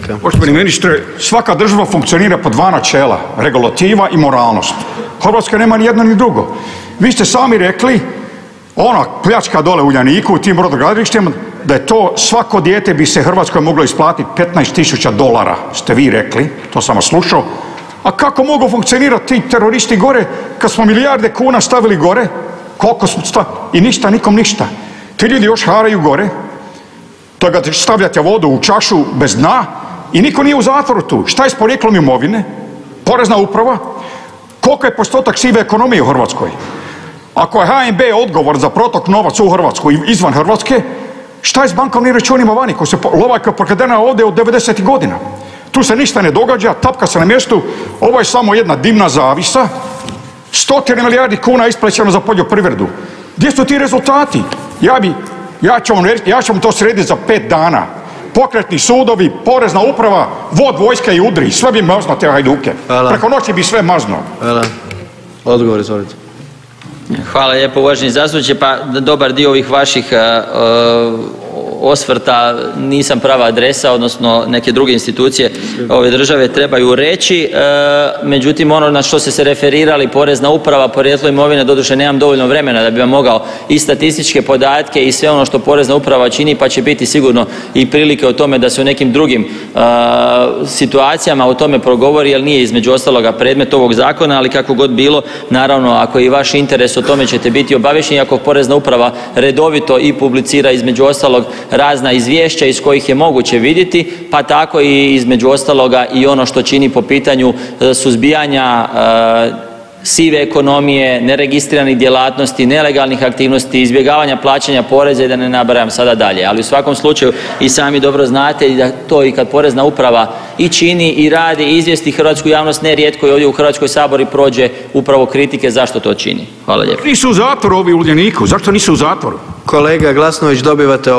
replika. Poštovani ministre, svaka država funkcionira po dva načela, regulativa i moralnost. Hrvatska nema ni jedno ni drugo. Vi ste sami rekli, ona pljačka dole u Uljaniku, u tim brodogradilištima, da je to, svako dijete bi se Hrvatskoj moglo isplatiti $15.000, ste vi rekli, to sam vas slušao. A kako mogu funkcionirati ti teroristi gore, kad smo milijarde kuna stavili gore, koliko smo i ništa, nikom ništa. Ti ljudi još haraju gore, to ga stavljate vodu u čašu bez dna i niko nije u zatvoru tu. Šta je s porijeklom imovine? Porezna uprava? Koliko je postotak sive ekonomije u Hrvatskoj? Ako je HNB odgovor za protok novaca u Hrvatsku i izvan Hrvatske, šta je s bankovnim računima vani koji se lovajka pokradena ovdje od 90. godina? Tu se ništa ne događa, tapka se na mjestu, ovo je samo jedna dimna zavisa, 100 milijardi kuna isplaćeno za poljoprivredu. Gdje su ti rezultati? Ja ću vam to srediti za 5 dana. Pokretni sudovi, porezna uprava, vod vojske i udri, sve bi mazno te hajduke. Hvala. Preko noći bi sve mazno. Hvala. Odgovor, izvolite. Hvala lijepo uvaženi zastupniče, pa dobar dio ovih vaših osvrta nisam prava adresa, odnosno neke druge institucije ove države trebaju reći. Međutim, ono na što ste se referirali, porezna uprava, porijeklo imovine, doduše nemam dovoljno vremena da bi vam mogao i statističke podatke i sve ono što porezna uprava čini, pa će biti sigurno i prilike o tome da se u nekim drugim situacijama o tome progovori, jer nije između ostaloga predmet ovog zakona, ali kako god bilo, naravno, ako je i vaš interes, o tome ćete biti obavješteni, ako porezna uprava redovito i publicira između ostalog razna izvješća iz kojih je moguće vidjeti, pa tako i između ostaloga i ono što čini po pitanju suzbijanja sive ekonomije, neregistriranih djelatnosti, nelegalnih aktivnosti, izbjegavanja plaćanja poreza i da ne nabrajam sada dalje. Ali u svakom slučaju i sami dobro znate da to i kad porezna uprava i čini i radi i izvijesti hrvatsku javnost, nerijetko i ovdje u Hrvatskoj saboru prođe upravo kritike zašto to čini. Hvala lijepo. Nisu u zatvoru ovi u Uljaniku, zašto nisu u zatvoru? Kolega Glasnović, dobivate